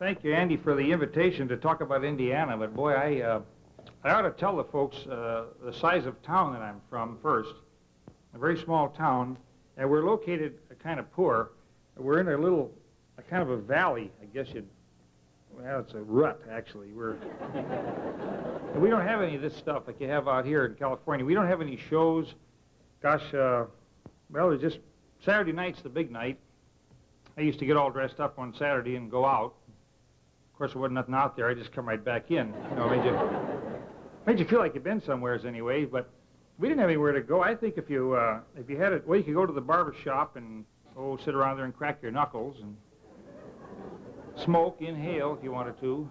Thank you, Andy, for the invitation to talk about Indiana. But boy, I ought to tell the folks the size of town that I'm from first. A very small town, and we're located kind of poor. We're in a kind of a valley, I guess well, it's a rut, actually. We don't have any of this stuff like you have out here in California. We don't have any shows. Gosh, well, it's just Saturday night's the big night. I used to get all dressed up on Saturday and go out. Of course, there wasn't nothing out there. I just come right back in. You know, made you feel like you'd been somewheres anyway, but we didn't have anywhere to go. I think if you had it, well, you could go to the barber shop and, sit around there and crack your knuckles and smoke, inhale if you wanted to.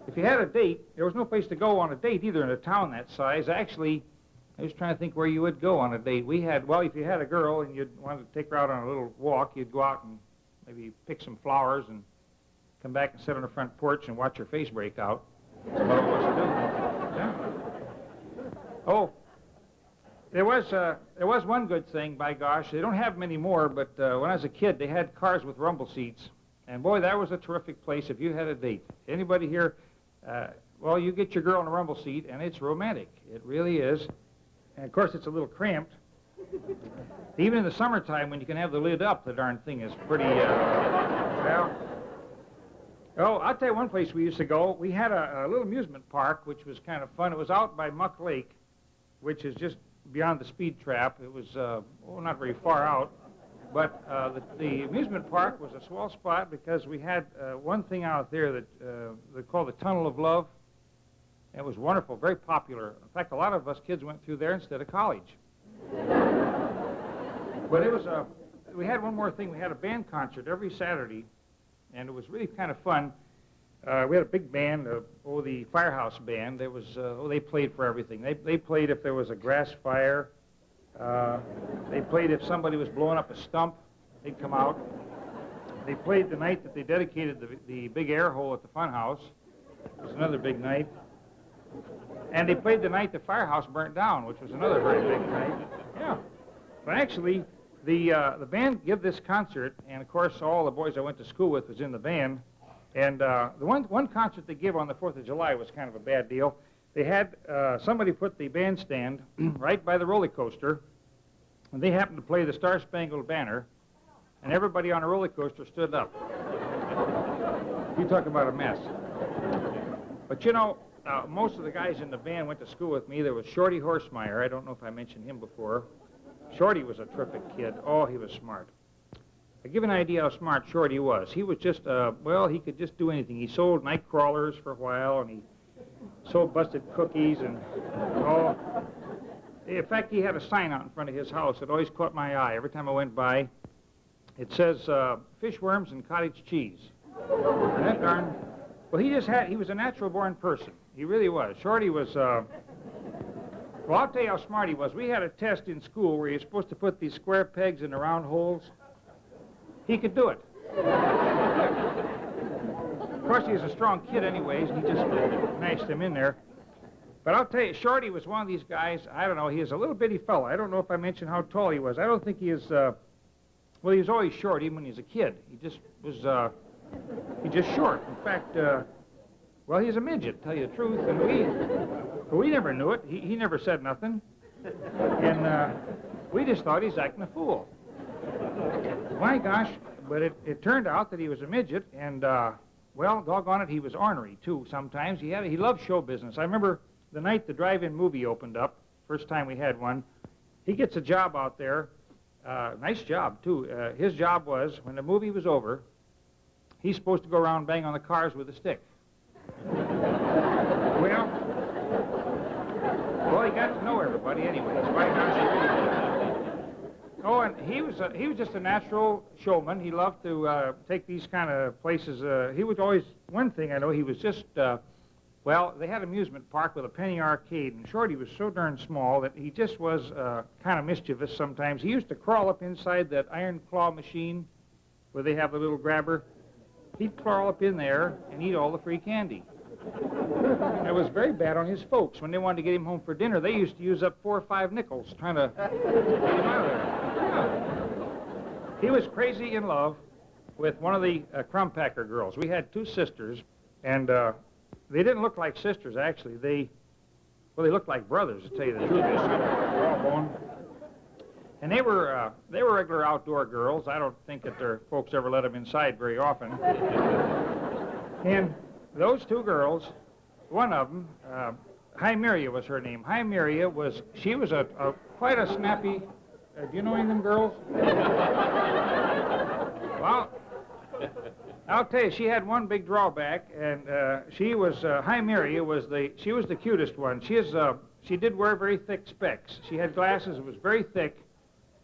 If you had a date, there was no place to go on a date either in a town that size. Actually, I was trying to think where you would go on a date. Well, if you had a girl and you'd wanted to take her out on a little walk, you'd go out and maybe pick some flowers and come back and sit on the front porch and watch her face break out. That's what it was to do. Yeah. Oh, there was one good thing, by gosh. They don't have many more, but when I was a kid, they had cars with rumble seats. And boy, that was a terrific place if you had a date. Anybody here, well, you get your girl in a rumble seat, and it's romantic. It really is. And, of course, it's a little cramped. Even in the summertime, when you can have the lid up, the darn thing is pretty, well... Oh, I'll tell you one place we used to go. We had a little amusement park, which was kind of fun. It was out by Muck Lake, which is just beyond the speed trap. It was, not very far out. But the amusement park was a swell spot because we had one thing out there that they call the Tunnel of Love. It was wonderful, very popular. In fact, a lot of us kids went through there instead of college. But it was we had one more thing. We had a band concert every Saturday, and it was really kind of fun. We had a big band, the Firehouse Band. There was, they played for everything. They played if there was a grass fire. They played if somebody was blowing up a stump, they'd come out. They played the night that they dedicated the big air hole at the fun house. It was another big night. And they played the night the firehouse burnt down, which was another very big night. Yeah. But actually, the band gave this concert, and of course all the boys I went to school with was in the band. And the one concert they gave on the 4th of July was kind of a bad deal. They had somebody put the bandstand right by the roller coaster, and they happened to play the Star Spangled Banner, and everybody on the roller coaster stood up. You talk about a mess. But you know, most of the guys in the band went to school with me. There was Shorty Horsemeyer. I don't know if I mentioned him before. Shorty was a terrific kid. Oh, he was smart. To give an idea how smart Shorty was, he was just, well, he could just do anything. He sold night crawlers for a while, and he sold busted cookies, and, oh. In fact, he had a sign out in front of his house that always caught my eye every time I went by. It says, fish worms and cottage cheese. And that darn, well, he was a natural-born person. He really was. Shorty was, well, I'll tell you how smart he was. We had a test in school where you're supposed to put these square pegs in the round holes. He could do it. Of course, he was a strong kid anyways, and he just mashed them in there. But I'll tell you, Shorty was one of these guys, I don't know, he is a little bitty fella. I don't know if I mentioned how tall he was. I don't think he is, well, he was always short, even when he was a kid. He just was, he's just short. In fact, well, he's a midget, to tell you the truth, and we never knew it. He never said nothing. And we just thought he's acting a fool. My gosh, but it turned out that he was a midget, and, well, doggone it, he was ornery, too, sometimes. He loved show business. I remember the night the drive-in movie opened up, first time we had one, he gets a job out there, nice job, too. His job was, when the movie was over, he's supposed to go around bang on the cars with a stick. Well, he got to know everybody anyways. Why not? Oh, and he was just a natural showman. He loved to take these kind of places. He was always, one thing I know, he was just, well, they had an amusement park with a penny arcade, and Shorty was so darn small that he just was kind of mischievous sometimes. He used to crawl up inside that iron claw machine where they have the little grabber. He'd crawl up in there and eat all the free candy. It was very bad on his folks. When they wanted to get him home for dinner, they used to use up 4 or 5 nickels trying to get him out of there. Yeah. He was crazy in love, with one of the crumb packer girls. We had two sisters, and they didn't look like sisters, actually. They looked like brothers, to tell you the truth. They sort of raw-boned. And they were regular outdoor girls. I don't think that their folks ever let them inside very often. And those two girls, one of them, Hymeria was her name. Hymeria was quite a snappy. Do you know any of them girls? Well, I'll tell you, she had one big drawback, and Hymeria was the cutest one. She did wear very thick specs. She had glasses that was very thick,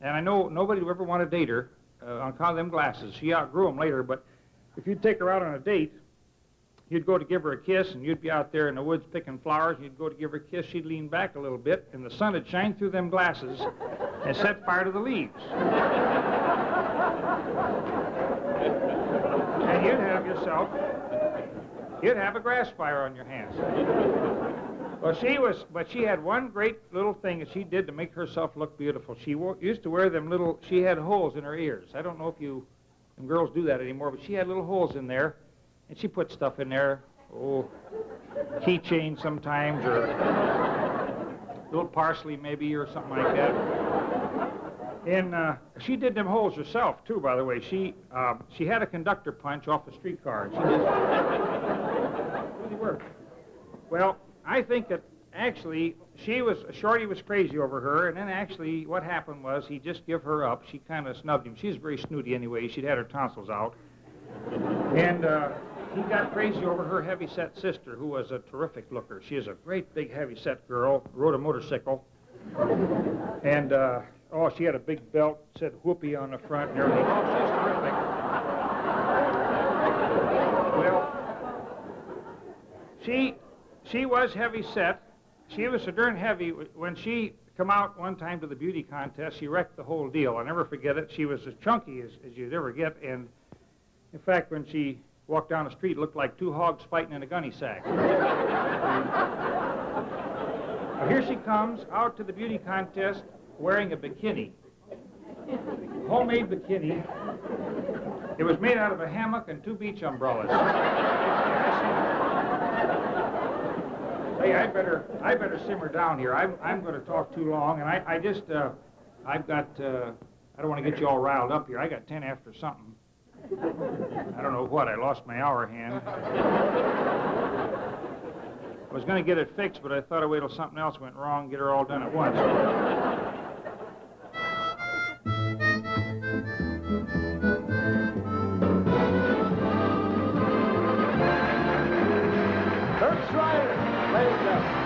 and I know nobody would ever want to date her on account of them glasses. She outgrew them later, but if you'd take her out on a date, you'd go to give her a kiss, and you'd be out there in the woods picking flowers, and you'd go to give her a kiss, she'd lean back a little bit, and the sun would shine through them glasses and set fire to the leaves. And you'd have a grass fire on your hands. Well, but she had one great little thing that she did to make herself look beautiful. She used to wear she had holes in her ears. I don't know if them girls do that anymore, but she had little holes in there, and she put stuff in there, keychains sometimes, or little parsley maybe, or something like that. And she did them holes herself, too, by the way. She had a conductor punch off a streetcar. She just really worked. Well, I think that actually Shorty was crazy over her, and then actually what happened was he just give her up. She kind of snubbed him. She was very snooty anyway. She'd had her tonsils out. And he got crazy over her heavy-set sister, who was a terrific looker. She is a great big heavy-set girl, rode a motorcycle. And, she had a big belt, said whoopee on the front and everything. Oh, she's terrific. Well, she was heavy-set. She was so darn heavy. When she come out one time to the beauty contest, she wrecked the whole deal. I'll never forget it. She was as chunky as you'd ever get, and in fact, when she walked down the street, it looked like two hogs fighting in a gunny sack. Now, here she comes out to the beauty contest wearing a bikini, homemade bikini. It was made out of a hammock and two beach umbrellas. Hey, I better simmer down here. I'm going to talk too long, and I don't want to get you all riled up here. I got 10 after something. I don't know what. I lost my hour hand. I was going to get it fixed, but I thought I'd wait till something else went wrong and get her all done at once. Ladies and gentlemen.